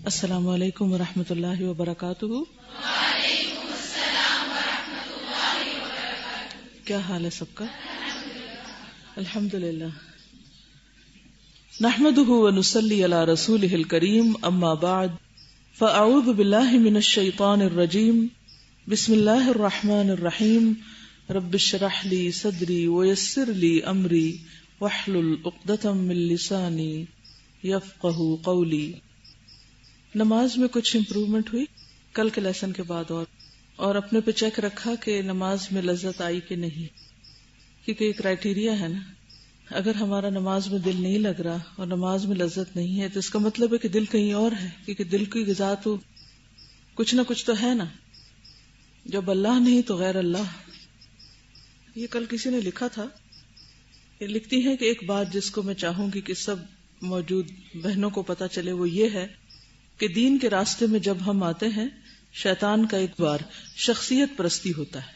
السلام علیکم ورحمۃ اللہ وبرکاتہ۔ وعلیکم السلام ورحمۃ اللہ وبرکاتہ۔ کیا حال ہے سب کا؟ الحمدللہ۔ نحمده ونصلی علی رسولہ الکریم، اما بعد فاعوذ باللہ من الشیطان الرجیم، بسم اللہ الرحمن الرحیم، رب اشرح لی صدری ویسر لی امری واحلل عقدۃ من لسانی یفقہوا قولی۔ نماز میں کچھ امپروومنٹ ہوئی کل کے لیسن کے بعد، اور اپنے پہ چیک رکھا کہ نماز میں لذت آئی کہ نہیں، کیونکہ یہ کرائیٹیریا ہے نا۔ اگر ہمارا نماز میں دل نہیں لگ رہا اور نماز میں لذت نہیں ہے تو اس کا مطلب ہے کہ دل کہیں اور ہے، کیونکہ دل کی غذا تو کچھ نہ کچھ تو ہے نا۔ جب اللہ نہیں تو غیر اللہ۔ یہ کل کسی نے لکھا تھا، یہ لکھتی ہے کہ ایک بات جس کو میں چاہوں گی کہ سب موجود بہنوں کو پتہ چلے، وہ یہ ہے کہ دین کے راستے میں جب ہم آتے ہیں، شیطان کا ایک بار شخصیت پرستی ہوتا ہے،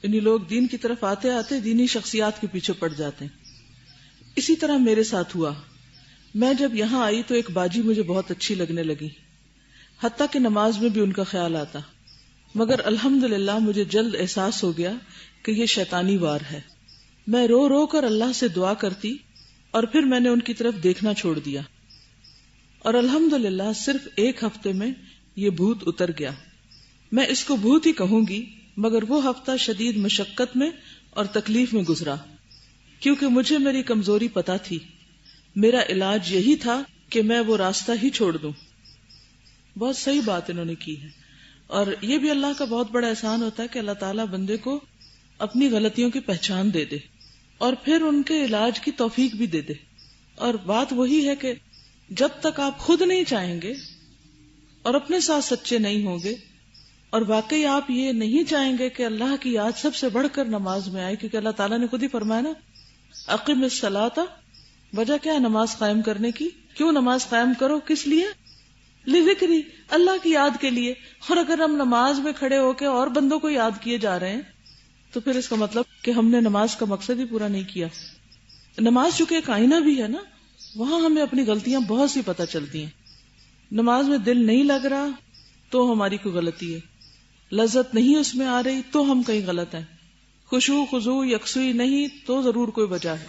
یعنی لوگ دین کی طرف آتے آتے دینی شخصیات کے پیچھے پڑ جاتے ہیں۔ اسی طرح میرے ساتھ ہوا۔ میں جب یہاں آئی تو ایک باجی مجھے بہت اچھی لگنے لگی، حتیٰ کہ نماز میں بھی ان کا خیال آتا، مگر الحمدللہ مجھے جلد احساس ہو گیا کہ یہ شیطانی وار ہے۔ میں رو رو کر اللہ سے دعا کرتی اور پھر میں نے ان کی طرف دیکھنا چھوڑ دیا، اور الحمدللہ صرف ایک ہفتے میں یہ بھوت اتر گیا۔ میں اس کو بھوت ہی کہوں گی، مگر وہ ہفتہ شدید مشقت میں اور تکلیف میں گزرا، کیونکہ مجھے میری کمزوری پتہ تھی۔ میرا علاج یہی تھا کہ میں وہ راستہ ہی چھوڑ دوں۔ بہت صحیح بات انہوں نے کی ہے، اور یہ بھی اللہ کا بہت بڑا احسان ہوتا ہے کہ اللہ تعالیٰ بندے کو اپنی غلطیوں کی پہچان دے دے اور پھر ان کے علاج کی توفیق بھی دے دے۔ اور بات وہی ہے کہ جب تک آپ خود نہیں چاہیں گے اور اپنے ساتھ سچے نہیں ہوں گے، اور واقعی آپ یہ نہیں چاہیں گے کہ اللہ کی یاد سب سے بڑھ کر نماز میں آئے، کیونکہ اللہ تعالیٰ نے خود ہی فرمایا نا، اقم الصلاۃ، وجہ کیا ہے نماز قائم کرنے کی؟ کیوں نماز قائم کرو؟ کس لیے؟ لذکری، اللہ کی یاد کے لیے۔ اور اگر ہم نماز میں کھڑے ہو کے اور بندوں کو یاد کیے جا رہے ہیں تو پھر اس کا مطلب کہ ہم نے نماز کا مقصد ہی پورا نہیں کیا۔ نماز چونکہ ایک آئینہ بھی ہے نا، وہاں ہمیں اپنی غلطیاں بہت سی پتہ چلتی ہیں۔ نماز میں دل نہیں لگ رہا تو ہماری کوئی غلطی ہے، لذت نہیں اس میں آ رہی تو ہم کہیں غلط ہیں، خشوع خضوع یکسوئی نہیں تو ضرور کوئی وجہ ہے،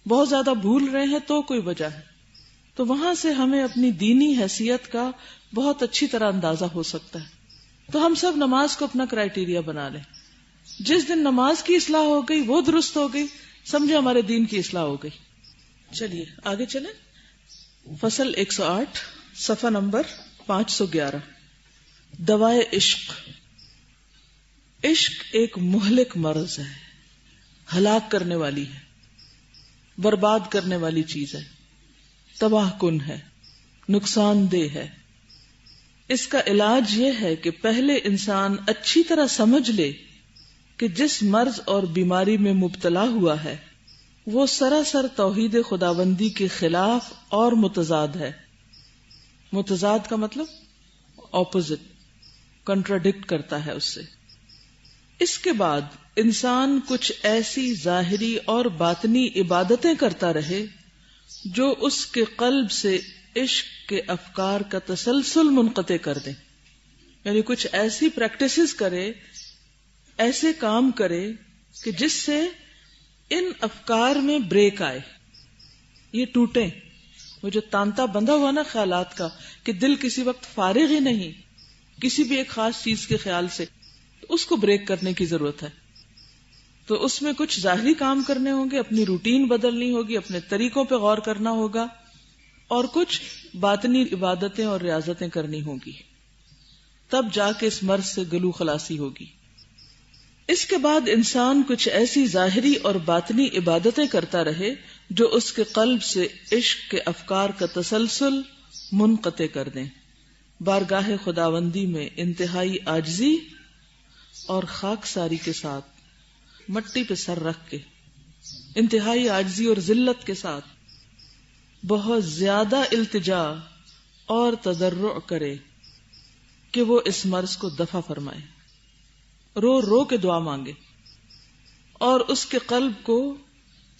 بہت زیادہ بھول رہے ہیں تو کوئی وجہ ہے۔ تو وہاں سے ہمیں اپنی دینی حیثیت کا بہت اچھی طرح اندازہ ہو سکتا ہے۔ تو ہم سب نماز کو اپنا کرائیٹیریا بنا لیں۔ جس دن نماز کی اصلاح ہو گئی، وہ درست ہو گئی، سمجھے ہمارے دین کی اصلاح ہو گئی۔ چلیے آگے چلیں۔ فصل 108، صفحہ نمبر 511، دوائے عشق۔ عشق ایک مہلک مرض ہے، ہلاک کرنے والی ہے، برباد کرنے والی چیز ہے، تباہ کن ہے، نقصان دہ ہے۔ اس کا علاج یہ ہے کہ پہلے انسان اچھی طرح سمجھ لے کہ جس مرض اور بیماری میں مبتلا ہوا ہے وہ سراسر توحید خداوندی کے خلاف اور متضاد ہے۔ متضاد کا مطلب اپوزٹ، کنٹراڈکٹ کرتا ہے اس سے۔ اس کے بعد انسان کچھ ایسی ظاہری اور باطنی عبادتیں کرتا رہے جو اس کے قلب سے عشق کے افکار کا تسلسل منقطع کر دیں، یعنی کچھ ایسی پریکٹسز کرے، ایسے کام کرے کہ جس سے ان افکار میں بریک آئے، یہ ٹوٹیں۔ وہ جو تانتا بندھا ہوا نا خیالات کا، کہ دل کسی وقت فارغ ہی نہیں کسی بھی ایک خاص چیز کے خیال سے، اس کو بریک کرنے کی ضرورت ہے۔ تو اس میں کچھ ظاہری کام کرنے ہوں گے، اپنی روٹین بدلنی ہوگی، اپنے طریقوں پہ غور کرنا ہوگا، اور کچھ باطنی عبادتیں اور ریاضتیں کرنی ہوں گی، تب جا کے اس مرض سے گلو خلاصی ہوگی۔ اس کے بعد انسان کچھ ایسی ظاہری اور باطنی عبادتیں کرتا رہے جو اس کے قلب سے عشق کے افکار کا تسلسل منقطع کر دیں، بارگاہ خداوندی میں انتہائی عاجزی اور خاکساری کے ساتھ، مٹی پہ سر رکھ کے، انتہائی عاجزی اور ذلت کے ساتھ بہت زیادہ التجا اور تضرع کرے کہ وہ اس مرض کو دفع فرمائے، رو رو کے دعا مانگے اور اس کے قلب کو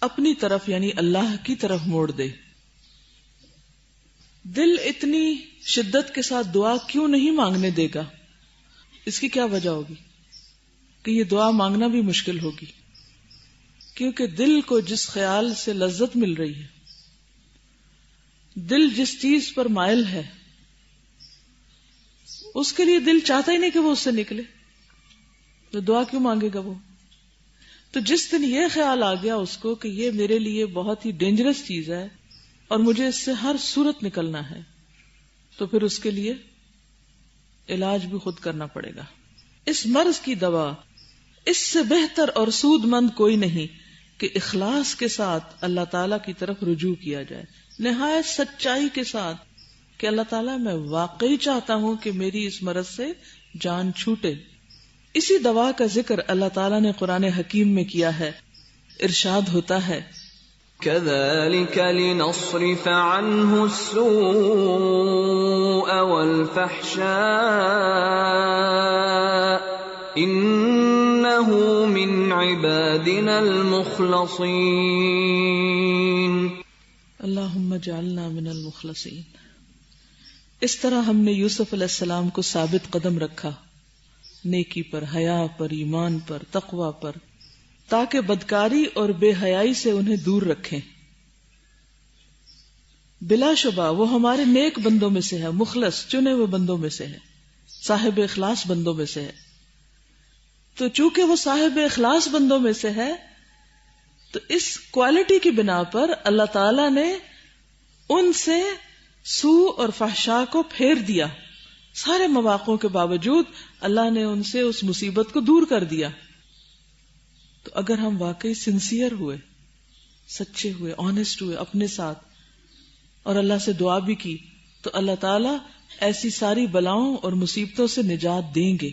اپنی طرف یعنی اللہ کی طرف موڑ دے۔ دل اتنی شدت کے ساتھ دعا کیوں نہیں مانگنے دے گا؟ اس کی کیا وجہ ہوگی کہ یہ دعا مانگنا بھی مشکل ہوگی؟ کیونکہ دل کو جس خیال سے لذت مل رہی ہے، دل جس چیز پر مائل ہے، اس کے لیے دل چاہتا ہی نہیں کہ وہ اس سے نکلے، تو دعا کیوں مانگے گا وہ؟ تو جس دن یہ خیال آ گیا اس کو کہ یہ میرے لیے بہت ہی ڈینجرس چیز ہے اور مجھے اس سے ہر صورت نکلنا ہے، تو پھر اس کے لیے علاج بھی خود کرنا پڑے گا۔ اس مرض کی دوا اس سے بہتر اور سود مند کوئی نہیں کہ اخلاص کے ساتھ اللہ تعالی کی طرف رجوع کیا جائے، نہایت سچائی کے ساتھ کہ اللہ تعالیٰ میں واقعی چاہتا ہوں کہ میری اس مرض سے جان چھوٹے۔ اسی دوا کا ذکر اللہ تعالیٰ نے قرآن حکیم میں کیا ہے، ارشاد ہوتا ہے كذلك لنصرف عنه السوء والفحشاء إنه من عبادنا المخلصين۔ اللہم اجعلنا من المخلصین۔ اس طرح ہم نے یوسف علیہ السلام کو ثابت قدم رکھا، نیکی پر، حیا پر، ایمان پر، تقوی پر، تاکہ بدکاری اور بے حیائی سے انہیں دور رکھیں۔ بلا شبہ وہ ہمارے نیک بندوں میں سے ہے، مخلص چنے ہوئے بندوں میں سے ہے، صاحب اخلاص بندوں میں سے ہے۔ تو چونکہ وہ صاحب اخلاص بندوں میں سے ہے تو اس کوالٹی کی بنا پر اللہ تعالی نے ان سے سوء اور فحشاء کو پھیر دیا، سارے مواقعوں کے باوجود اللہ نے ان سے اس مصیبت کو دور کر دیا۔ تو اگر ہم واقعی سنسیئر ہوئے، سچے ہوئے، آنےسٹ ہوئے اپنے ساتھ اور اللہ سے دعا بھی کی تو اللہ تعالیٰ ایسی ساری بلاؤں اور مصیبتوں سے نجات دیں گے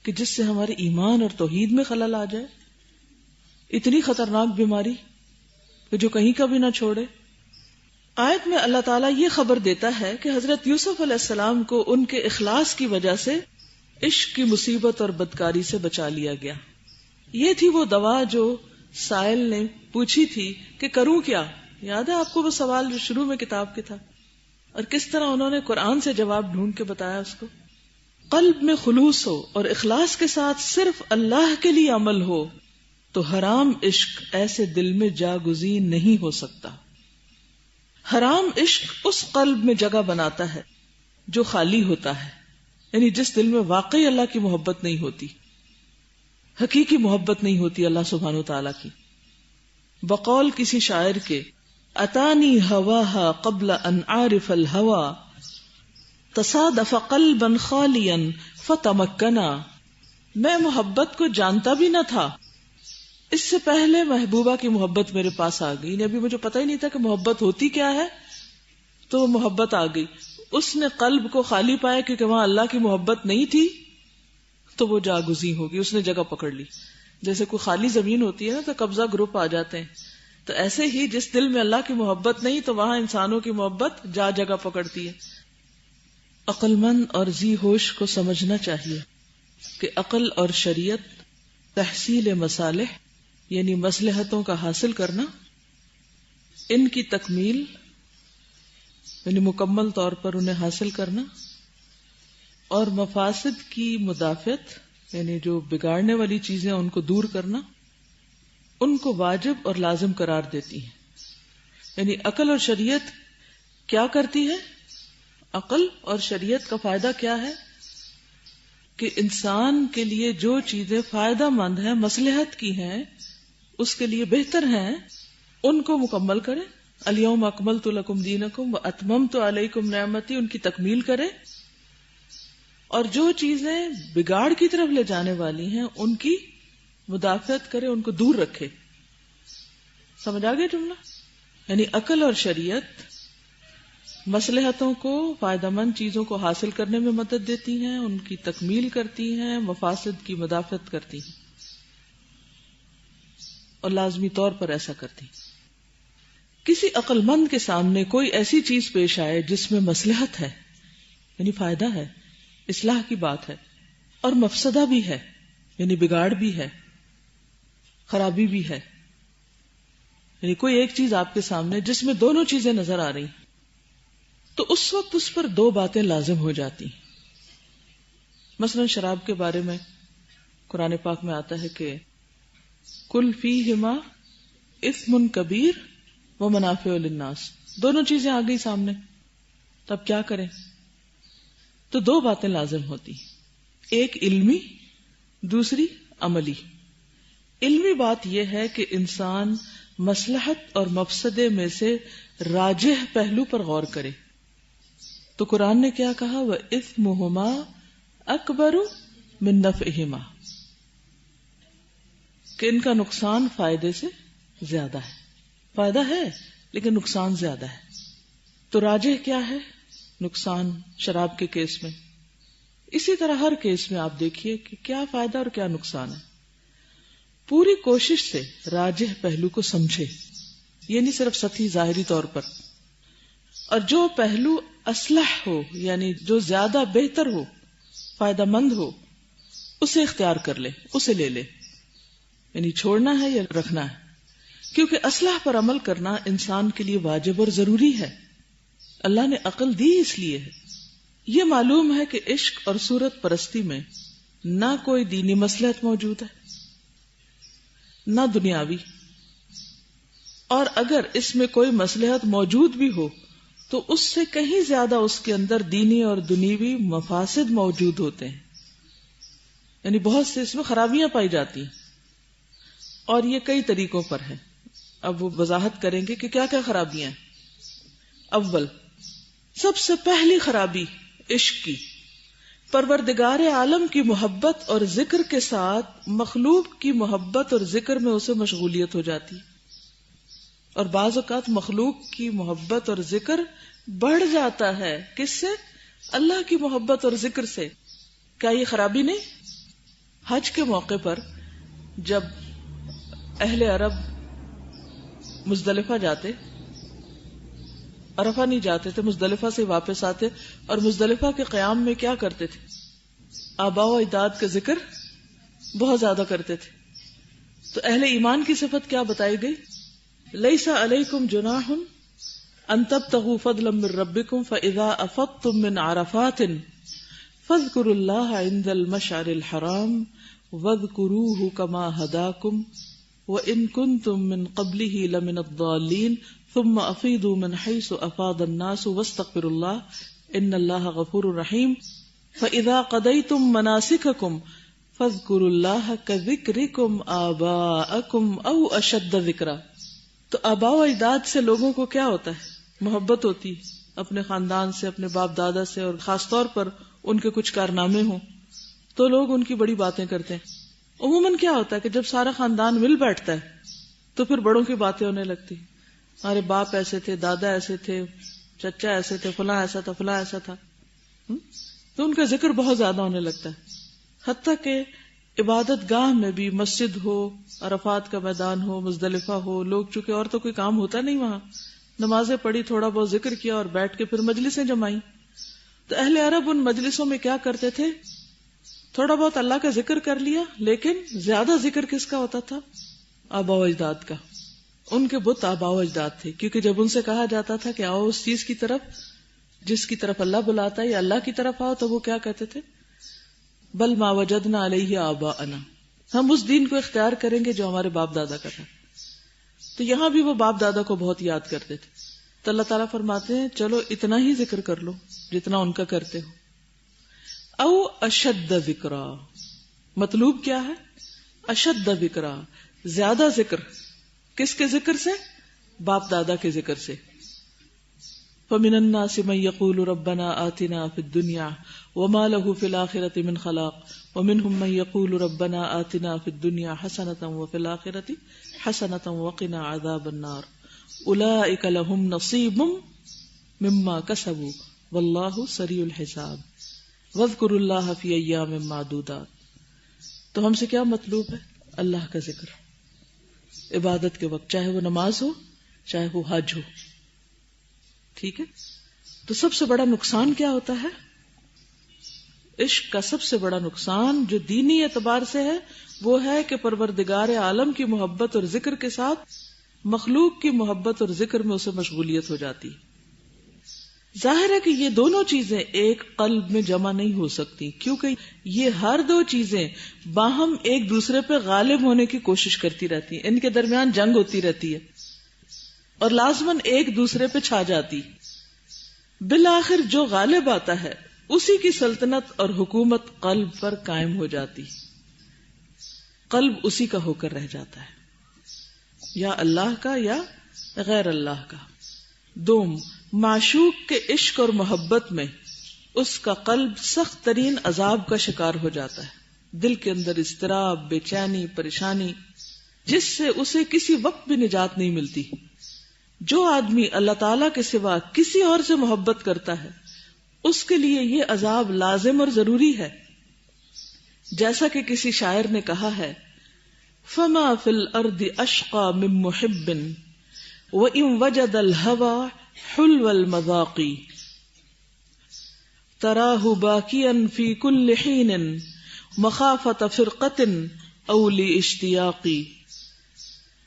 کہ جس سے ہمارے ایمان اور توحید میں خلل آ جائے، اتنی خطرناک بیماری کہ جو کہیں کا بھی نہ چھوڑے۔ آیت میں اللہ تعالیٰ یہ خبر دیتا ہے کہ حضرت یوسف علیہ السلام کو ان کے اخلاص کی وجہ سے عشق کی مصیبت اور بدکاری سے بچا لیا گیا۔ یہ تھی وہ دوا جو سائل نے پوچھی تھی کہ کروں کیا؟ یاد ہے آپ کو وہ سوال جو شروع میں کتاب کے تھا، اور کس طرح انہوں نے قرآن سے جواب ڈھونڈ کے بتایا اس کو۔ قلب میں خلوص ہو اور اخلاص کے ساتھ صرف اللہ کے لیے عمل ہو تو حرام عشق ایسے دل میں جاگزین نہیں ہو سکتا۔ حرام عشق اس قلب میں جگہ بناتا ہے جو خالی ہوتا ہے، یعنی جس دل میں واقعی اللہ کی محبت نہیں ہوتی، حقیقی محبت نہیں ہوتی اللہ سبحانہ وتعالی کی۔ بقول کسی شاعر کے، اتانی ہواہا قبل ان عارف الہوا تصادف قلبا خالیا فتمکنا۔ میں محبت کو جانتا بھی نہ تھا، اس سے پہلے محبوبہ کی محبت میرے پاس آ گئی، ابھی مجھے پتہ ہی نہیں تھا کہ محبت ہوتی کیا ہے، تو وہ محبت آ گئی۔ اس نے قلب کو خالی پایا کیونکہ وہاں اللہ کی محبت نہیں تھی، تو وہ جاگزین ہوگی، اس نے جگہ پکڑ لی۔ جیسے کوئی خالی زمین ہوتی ہے نا تو قبضہ گروپ آ جاتے ہیں، تو ایسے ہی جس دل میں اللہ کی محبت نہیں تو وہاں انسانوں کی محبت جگہ پکڑتی ہے۔ عقل مند اور ذی ہوش کو سمجھنا چاہیے کہ عقل اور شریعت تحصیل مصالح یعنی مصلحتوں کا حاصل کرنا، ان کی تکمیل یعنی مکمل طور پر انہیں حاصل کرنا، اور مفاسد کی مدافعت یعنی جو بگاڑنے والی چیزیں ان کو دور کرنا، ان کو واجب اور لازم قرار دیتی ہیں۔ یعنی عقل اور شریعت کیا کرتی ہے؟ عقل اور شریعت کا فائدہ کیا ہے کہ انسان کے لیے جو چیزیں فائدہ مند ہیں، مصلحت کی ہیں، اس کے لیے بہتر ہیں، ان کو مکمل کرے۔ الیوم اکملت لکم دینکم واتممت علیکم نعمتی، ان کی تکمیل کرے، اور جو چیزیں بگاڑ کی طرف لے جانے والی ہیں ان کی مدافعت کرے، ان کو دور رکھے۔ سمجھ آ گیا جملہ؟ یعنی عقل اور شریعت مصلحتوں کو، فائدہ مند چیزوں کو حاصل کرنے میں مدد دیتی ہیں، ان کی تکمیل کرتی ہیں، مفاسد کی مدافعت کرتی ہیں، اور لازمی طور پر ایسا کرتی ہیں۔ کسی عقل مند کے سامنے کوئی ایسی چیز پیش آئے جس میں مصلحت ہے، یعنی فائدہ ہے، اصلاح کی بات ہے، اور مفسدہ بھی ہے یعنی بگاڑ بھی ہے، خرابی بھی ہے، یعنی کوئی ایک چیز آپ کے سامنے جس میں دونوں چیزیں نظر آ رہی، تو اس وقت اس پر دو باتیں لازم ہو جاتی. مثلا شراب کے بارے میں قرآن پاک میں آتا ہے کہ کل فیہما اثم کبیر و منافع للناس، دونوں چیزیں آ گئی سامنے، تب کیا کریں؟ تو دو باتیں لازم ہوتی، ایک علمی، دوسری عملی. علمی بات یہ ہے کہ انسان مصلحت اور مفسدے میں سے راجح پہلو پر غور کرے. تو قرآن نے کیا کہا؟ وَإِثْمُهُمَا أَكْبَرُ مِن نَفْعِهِمَا، کہ ان کا نقصان فائدے سے زیادہ ہے. فائدہ ہے لیکن نقصان زیادہ ہے. تو راجح کیا ہے؟ نقصان. شراب کے کیس میں اسی طرح ہر کیس میں آپ دیکھیے کہ کیا فائدہ اور کیا نقصان ہے. پوری کوشش سے راجح پہلو کو سمجھے، یہ نہیں صرف سطحی ظاہری طور پر. اور جو پہلو اصلح ہو، یعنی جو زیادہ بہتر ہو، فائدہ مند ہو، اسے اختیار کر لے، اسے لے لے. یعنی چھوڑنا ہے یا رکھنا ہے، کیونکہ اصلاح پر عمل کرنا انسان کے لیے واجب اور ضروری ہے. اللہ نے عقل دی اس لیے ہے. یہ معلوم ہے کہ عشق اور صورت پرستی میں نہ کوئی دینی مصلحت موجود ہے نہ دنیاوی، اور اگر اس میں کوئی مصلحت موجود بھی ہو تو اس سے کہیں زیادہ اس کے اندر دینی اور دنیوی مفاسد موجود ہوتے ہیں. یعنی بہت سے اس میں خرابیاں پائی جاتی ہیں، اور یہ کئی طریقوں پر ہے. اب وہ وضاحت کریں گے کہ کیا کیا خرابیاں ہیں. اول، سب سے پہلی خرابی عشق کی. پروردگار عالم کی محبت اور ذکر کے ساتھ مخلوق کی محبت اور ذکر میں اسے مشغولیت ہو جاتی، اور بعض اوقات مخلوق کی محبت اور ذکر بڑھ جاتا ہے. کس سے؟ اللہ کی محبت اور ذکر سے. کیا یہ خرابی نہیں؟ حج کے موقع پر جب اہل عرب مزدلفہ جاتے، عرفہ نہیں جاتے تھے، مزدلفہ سے واپس آتے، اور مزدلفہ کے قیام میں کیا کرتے تھے؟ آباء و اجداد کا ذکر بہت زیادہ کرتے تھے. تو اہل ایمان کی صفت کیا بتائی گئی؟ لیس علیکم جناح ان تبتغوا فضلا من ربکم فاذا افضتم من عرفات فاذکروا اللہ عند المشعر الحرام واذکروہ کما ہداکم وان کنتم من قبلہ لمن الضالین ثم افیدوا من حیث افاض الناس واستغفروا اللہ ان اللہ غفور رحیم فاذا قضیتم مناسککم فاذکروا اللہ کذکرکم آباءکم او اشد ذکرا. تو آباء و اجداد سے لوگوں کو کیا ہوتا ہے؟ محبت ہوتی اپنے خاندان سے، اپنے باپ دادا سے، اور خاص طور پر ان کے کچھ کارنامے ہوں تو لوگ ان کی بڑی باتیں کرتے ہیں. عموماً کیا ہوتا ہے کہ جب سارا خاندان مل بیٹھتا ہے تو پھر بڑوں کی باتیں ہونے لگتی. ہمارے باپ ایسے تھے، دادا ایسے تھے، چچا ایسے تھے، فلاں ایسا تھا، فلاں ایسا تھا. تو ان کا ذکر بہت زیادہ ہونے لگتا ہے. حتیٰ کہ عبادت گاہ میں بھی، مسجد ہو، عرفات کا میدان ہو، مزدلفہ ہو، لوگ چونکہ اور تو کوئی کام ہوتا نہیں وہاں، نمازیں پڑھی، تھوڑا بہت ذکر کیا اور بیٹھ کے پھر مجلسیں جمائی. تو اہل عرب ان مجلسوں میں کیا کرتے تھے؟ تھوڑا بہت اللہ کا ذکر کر لیا، لیکن زیادہ ذکر کس کا ہوتا تھا؟ آباء و اجداد کا. ان کے بت آباء و اجداد تھے، کیونکہ جب ان سے کہا جاتا تھا کہ آؤ اس چیز کی طرف جس کی طرف اللہ بلاتا ہے یا اللہ کی طرف آؤ، تو وہ کیا کہتے تھے؟ بل ما وجدنا علیہ آباءنا، ہم اس دین کو اختیار کریں گے جو ہمارے باپ دادا کا تھا. تو یہاں بھی وہ باپ دادا کو بہت یاد کرتے تھے. تو اللہ تعالیٰ فرماتے ہیں چلو اتنا ہی ذکر کر لو جتنا ان کا کرتے ہو. او اشد ذکرا، مطلوب کیا ہے؟ اشد ذکرا، زیادہ ذکر. کس کے ذکر سے؟ باپ دادا کے ذکر سے. فَمِنَ النَّاسِ مَن يَقُولُ رَبَّنَا آتِنَا فِي الدُّنْيَا وَمَا لَهُ فِي الْآخِرَةِ مِنْ خَلَاقٍ وَمِنْهُمْ مَن يَقُولُ رَبَّنَا آتِنَا فِي الدُّنْيَا حَسَنَةً وَفِي الْآخِرَةِ حَسَنَةً وَقِنَا عَذَابَ النَّارِ أُولَئِكَ لَهُمْ نَصِيبٌ مِّمَّا كَسَبُوا وَاللَّهُ سَرِيعُ الْحِسَابِ وَاذْكُرُوا اللَّهَ فِي أَيَّامٍ مَّعْدُودَاتٍ. تو ہم سے کیا مطلوب ہے؟ اللہ کا ذکر عبادت کے وقت، چاہے وہ نماز ہو چاہے وہ حج ہو. ٹھیک ہے. تو سب سے بڑا نقصان کیا ہوتا ہے؟ عشق کا سب سے بڑا نقصان جو دینی اعتبار سے ہے وہ ہے کہ پروردگار عالم کی محبت اور ذکر کے ساتھ مخلوق کی محبت اور ذکر میں اسے مشغولیت ہو جاتی. ظاہر ہے کہ یہ دونوں چیزیں ایک قلب میں جمع نہیں ہو سکتی، کیونکہ یہ ہر دو چیزیں باہم ایک دوسرے پہ غالب ہونے کی کوشش کرتی رہتی ہیں، ان کے درمیان جنگ ہوتی رہتی ہے اور لازماً ایک دوسرے پہ چھا جاتی. بالآخر جو غالب آتا ہے اسی کی سلطنت اور حکومت قلب پر قائم ہو جاتی، قلب اسی کا ہو کر رہ جاتا ہے، یا اللہ کا یا غیر اللہ کا. دوم، معشوق کے عشق اور محبت میں اس کا قلب سخت ترین عذاب کا شکار ہو جاتا ہے، دل کے اندر اضطراب، بے چینی، پریشانی، جس سے اسے کسی وقت بھی نجات نہیں ملتی. جو آدمی اللہ تعالی کے سوا کسی اور سے محبت کرتا ہے اس کے لیے یہ عذاب لازم اور ضروری ہے. جیسا کہ کسی شاعر نے کہا ہے، فما فی الارض اشقى من محب وان وجد الهوى حلو المذاق تراه باكيا في كل حين مخافة فرقة او لاشتياق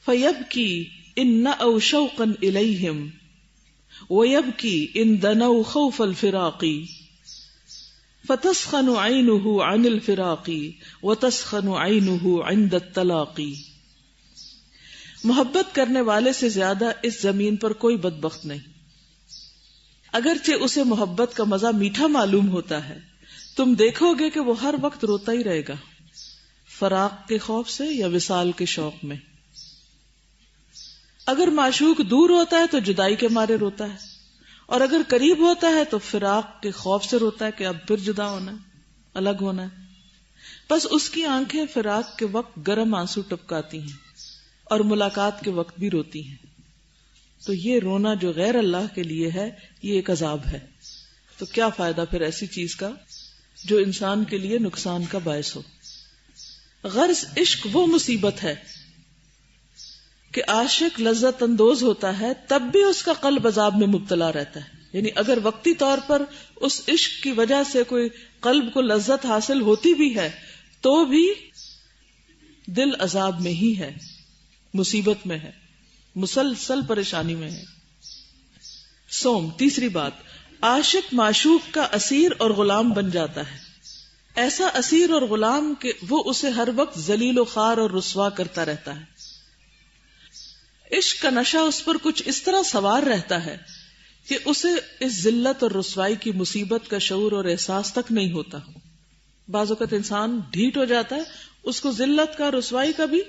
فيبكي ان نأوا شوقا اليهم ويبكي ان دنوا خوف الفراق فتسخن عينه عن الفراق وتسخن عينه عند الطلاق. محبت کرنے والے سے زیادہ اس زمین پر کوئی بدبخت نہیں، اگرچہ اسے محبت کا مزہ میٹھا معلوم ہوتا ہے. تم دیکھو گے کہ وہ ہر وقت روتا ہی رہے گا، فراق کے خوف سے یا وصال کے شوق میں. اگر معشوق دور ہوتا ہے تو جدائی کے مارے روتا ہے، اور اگر قریب ہوتا ہے تو فراق کے خوف سے روتا ہے کہ اب پھر جدا ہونا ہے، الگ ہونا ہے. بس اس کی آنکھیں فراق کے وقت گرم آنسو ٹپکاتی ہیں اور ملاقات کے وقت بھی روتی ہیں. تو یہ رونا جو غیر اللہ کے لیے ہے یہ ایک عذاب ہے. تو کیا فائدہ پھر ایسی چیز کا جو انسان کے لیے نقصان کا باعث ہو. غرض عشق وہ مصیبت ہے کہ عاشق لذت اندوز ہوتا ہے تب بھی اس کا قلب عذاب میں مبتلا رہتا ہے. یعنی اگر وقتی طور پر اس عشق کی وجہ سے کوئی قلب کو لذت حاصل ہوتی بھی ہے تو بھی دل عذاب میں ہی ہے، مصیبت میں ہے، مسلسل پریشانی میں ہے. سوم، تیسری بات، عاشق معشوق کا اسیر اور غلام بن جاتا ہے. ایسا اسیر اور غلام کہ وہ اسے ہر وقت ذلیل و خوار اور رسوا کرتا رہتا ہے. عشق کا نشہ اس پر کچھ اس طرح سوار رہتا ہے کہ اسے اس ذلت اور رسوائی کی مصیبت کا شعور اور احساس تک نہیں ہوتا. بعض اوقات انسان ڈھیٹ ہو جاتا ہے، اس کو ذلت کا، رسوائی کا بھی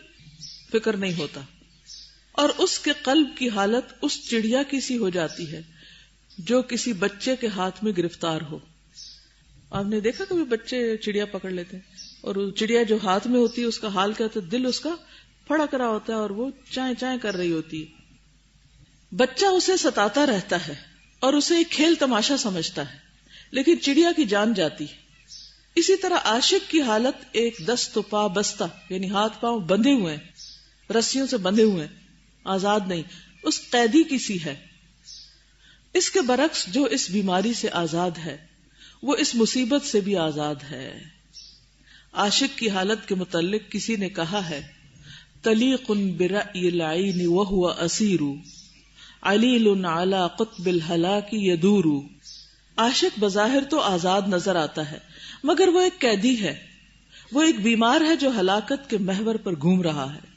فکر نہیں ہوتا، اور اس کے قلب کی حالت اس چڑیا کی سی ہو جاتی ہے جو کسی بچے کے ہاتھ میں گرفتار ہو. آپ نے دیکھا کبھی بچے چڑیا پکڑ لیتے ہیں اور چڑیا جو ہاتھ میں ہوتی ہے اس کا حال کیا ہوتا ہے، دل اس کا پھڑک رہا ہوتا ہے اور وہ چائیں چائیں کر رہی ہوتی ہے. بچہ اسے ستاتا رہتا ہے اور اسے ایک کھیل تماشا سمجھتا ہے، لیکن چڑیا کی جان جاتی. اسی طرح عاشق کی حالت ایک دست و پا بستہ، یعنی ہاتھ پاؤں بندھے ہوئے ہیں، رسیوں سے بندھے ہوئے ہیں، آزاد نہیں، اس قیدی کی سی ہے. اس کے برعکس جو اس بیماری سے آزاد ہے وہ اس مصیبت سے بھی آزاد ہے. عاشق کی حالت کے متعلق کسی نے کہا ہے، طلیق برأی العین وہو اسیر علیل علی قطب الہلاک یدور. عاشق بظاہر تو آزاد نظر آتا ہے مگر وہ ایک قیدی ہے، وہ ایک بیمار ہے جو ہلاکت کے محور پر گھوم رہا ہے.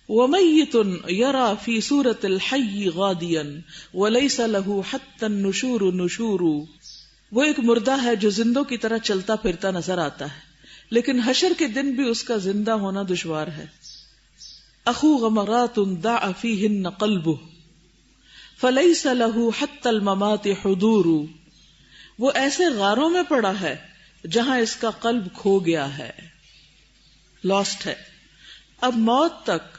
ومیت یرا فی صورت الحی غادیا ولیس له حتی النشور نشور. وہ ایک مردہ ہے جو زندوں کی طرح چلتا پھرتا نظر آتا ہے لیکن حشر کے دن بھی اس کا زندہ ہونا دشوار ہے. اخو غمرات داع فیہن قلبہ فلیس له حتی الممات حضور. وہ ایسے غاروں میں پڑا ہے جہاں اس کا قلب کھو گیا ہے، لاسٹ ہے. اب موت تک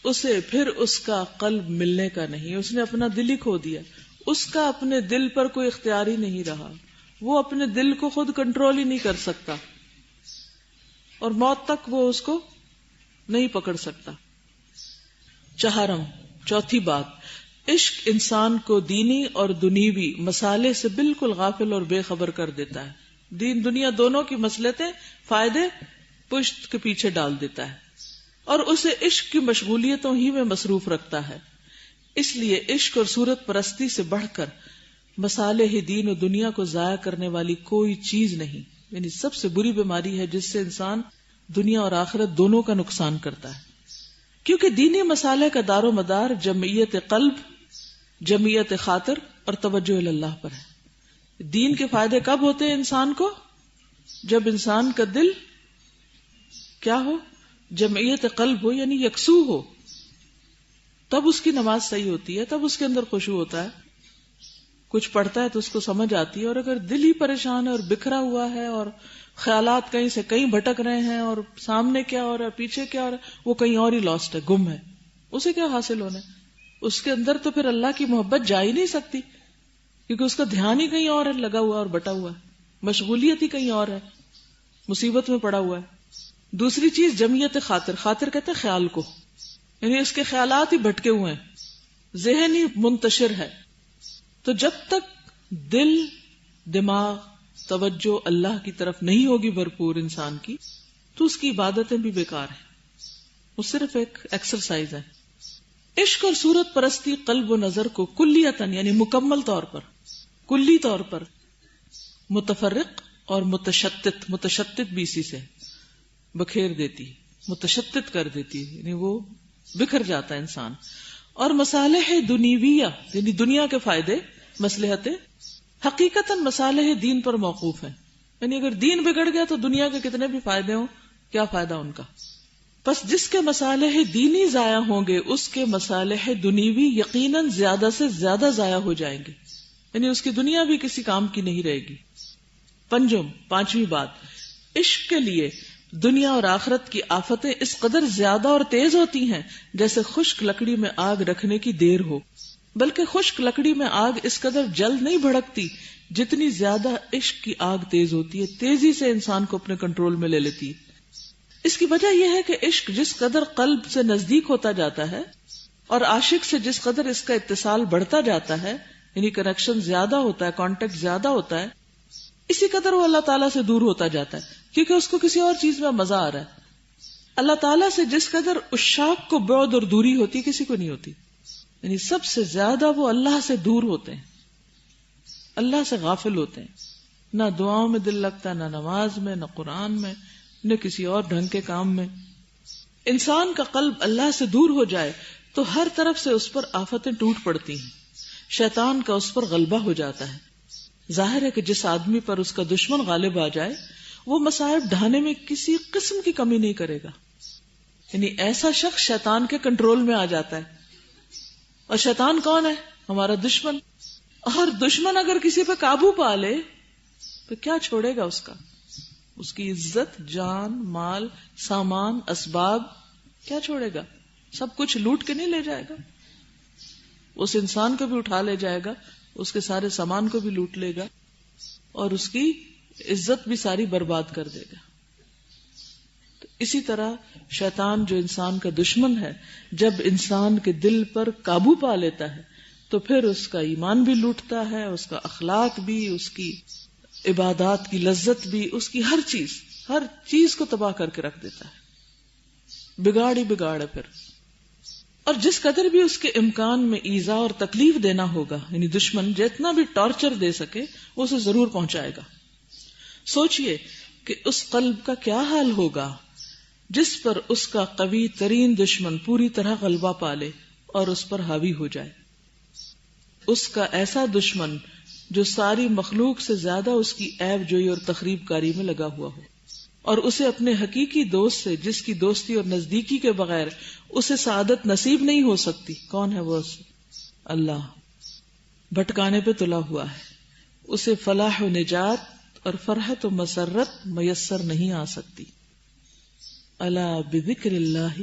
اسے پھر اس کا قلب ملنے کا نہیں، اس نے اپنا دل ہی کھو دیا، اس کا اپنے دل پر کوئی اختیار ہی نہیں رہا، وہ اپنے دل کو خود کنٹرول ہی نہیں کر سکتا اور موت تک وہ اس کو نہیں پکڑ سکتا. چہارم، چوتھی بات، عشق انسان کو دینی اور دنیوی مسالے سے بالکل غافل اور بے خبر کر دیتا ہے. دین دنیا دونوں کی مصلحتیں، فائدے پشت کے پیچھے ڈال دیتا ہے اور اسے عشق کی مشغولیتوں ہی میں مصروف رکھتا ہے. اس لیے عشق اور صورت پرستی سے بڑھ کر مصالح دین و دنیا کو ضائع کرنے والی کوئی چیز نہیں. یعنی سب سے بری بیماری ہے جس سے انسان دنیا اور آخرت دونوں کا نقصان کرتا ہے. کیونکہ دینی مصالح کا دار و مدار جمعیت قلب، جمعیت خاطر اور توجہ اللہ پر ہے. دین کے فائدے کب ہوتے ہیں انسان کو؟ جب انسان کا دل کیا ہو؟ جمعیت قلب ہو، یعنی یکسو ہو. تب اس کی نماز صحیح ہوتی ہے، تب اس کے اندر خشوع ہوتا ہے. کچھ پڑھتا ہے تو اس کو سمجھ آتی ہے. اور اگر دل ہی پریشان ہے اور بکھرا ہوا ہے اور خیالات کہیں سے کہیں بھٹک رہے ہیں اور سامنے کیا ہو رہا ہے، پیچھے کیا ہو رہا ہے، وہ کہیں اور ہی لاسٹ ہے، گم ہے، اسے کیا حاصل ہونا ہے؟ اس کے اندر تو پھر اللہ کی محبت جا ہی نہیں سکتی، کیونکہ اس کا دھیان ہی کہیں اور ہے، لگا ہوا اور بٹا ہوا ہے، مشغولیت ہی کہیں اور ہے، مصیبت میں پڑا ہوا ہے. دوسری چیز جمعیت خاطر. خاطر کہتے ہیں خیال کو، یعنی اس کے خیالات ہی بھٹکے ہوئے ہیں، ذہن ہی منتشر ہے. تو جب تک دل، دماغ، توجہ اللہ کی طرف نہیں ہوگی بھرپور انسان کی، تو اس کی عبادتیں بھی بیکار ہیں، وہ صرف ایک ایکسرسائز ہے. عشق اور صورت پرستی قلب و نظر کو کلیتاً یعنی مکمل طور پر، کلی طور پر متفرق اور متشتت بھی اسی سے بکھیر دیتی، متشتت کر دیتی، یعنی وہ بکھر جاتا ہے انسان. اور مصالح دنیویہ یعنی دنیا کے فائدے، مصلحتیں حقیقتاً مصالح دین پر موقوف ہیں. یعنی اگر دین بگڑ گیا تو دنیا کے کتنے بھی فائدے ہوں، کیا فائدہ ان کا؟ پس جس کے مصالح دینی ضائع ہوں گے اس کے مصالح دنیوی یقیناً زیادہ سے زیادہ ضائع ہو جائیں گے، یعنی اس کی دنیا بھی کسی کام کی نہیں رہے گی. پانچویں بات، عشق کے لیے دنیا اور آخرت کی آفتیں اس قدر زیادہ اور تیز ہوتی ہیں جیسے خشک لکڑی میں آگ رکھنے کی دیر ہو. بلکہ خشک لکڑی میں آگ اس قدر جلد نہیں بھڑکتی جتنی زیادہ عشق کی آگ تیز ہوتی ہے، تیزی سے انسان کو اپنے کنٹرول میں لے لیتی ہے. اس کی وجہ یہ ہے کہ عشق جس قدر قلب سے نزدیک ہوتا جاتا ہے اور عاشق سے جس قدر اس کا اتصال بڑھتا جاتا ہے، یعنی کنیکشن زیادہ ہوتا ہے، کانٹیکٹ زیادہ ہوتا ہے، اسی قدر وہ اللہ تعالیٰ سے دور ہوتا جاتا ہے، کیونکہ اس کو کسی اور چیز میں مزہ آ رہا ہے. اللہ تعالیٰ سے جس قدر عشاق کو بعد اور دوری ہوتی ہے کسی کو نہیں ہوتی. یعنی سب سے زیادہ وہ اللہ سے دور ہوتے ہیں، اللہ سے غافل ہوتے ہیں. نہ دعاؤں میں دل لگتا، نہ نماز میں، نہ قرآن میں، نہ کسی اور ڈھنگ کے کام میں. انسان کا قلب اللہ سے دور ہو جائے تو ہر طرف سے اس پر آفتیں ٹوٹ پڑتی ہیں، شیطان کا اس پر غلبہ ہو جاتا ہے. ظاہر ہے کہ جس آدمی پر اس کا دشمن غالب آ جائے وہ مصائب ڈھانے میں کسی قسم کی کمی نہیں کرے گا. یعنی ایسا شخص شیطان کے کنٹرول میں آ جاتا ہے. اور شیطان کون ہے؟ ہمارا دشمن. اور دشمن اگر کسی پہ قابو پا لے تو کیا چھوڑے گا؟ اس کی عزت، جان، مال، سامان، اسباب کیا چھوڑے گا؟ سب کچھ لوٹ کے نہیں لے جائے گا؟ اس انسان کو بھی اٹھا لے جائے گا، اس کے سارے سامان کو بھی لوٹ لے گا اور اس کی عزت بھی ساری برباد کر دے گا. تو اسی طرح شیطان جو انسان کا دشمن ہے، جب انسان کے دل پر قابو پا لیتا ہے تو پھر اس کا ایمان بھی لوٹتا ہے، اس کا اخلاق بھی، اس کی عبادات کی لذت بھی، اس کی ہر چیز کو تباہ کر کے رکھ دیتا ہے. بگاڑ ہی بگاڑ ہے پھر. اور جس قدر بھی اس کے امکان میں ایذا اور تکلیف دینا ہوگا، یعنی دشمن جتنا بھی ٹارچر دے سکے وہ اسے ضرور پہنچائے گا. سوچئے کہ اس قلب کا کیا حال ہوگا جس پر اس کا قوی ترین دشمن پوری طرح غلبہ پالے اور اس پر حاوی ہو جائے. اس کا ایسا دشمن جو ساری مخلوق سے زیادہ اس کی عیب جوئی اور تخریب کاری میں لگا ہوا ہو، اور اسے اپنے حقیقی دوست سے، جس کی دوستی اور نزدیکی کے بغیر اسے سعادت نصیب نہیں ہو سکتی. کون ہے وہ؟ اللہ. بھٹکانے پہ تلا ہوا ہے، اسے فلاح و نجات اور فرحت و مسرت میسر نہیں آ سکتی. الا بذکر اللہ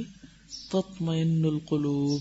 تطمئن القلوب.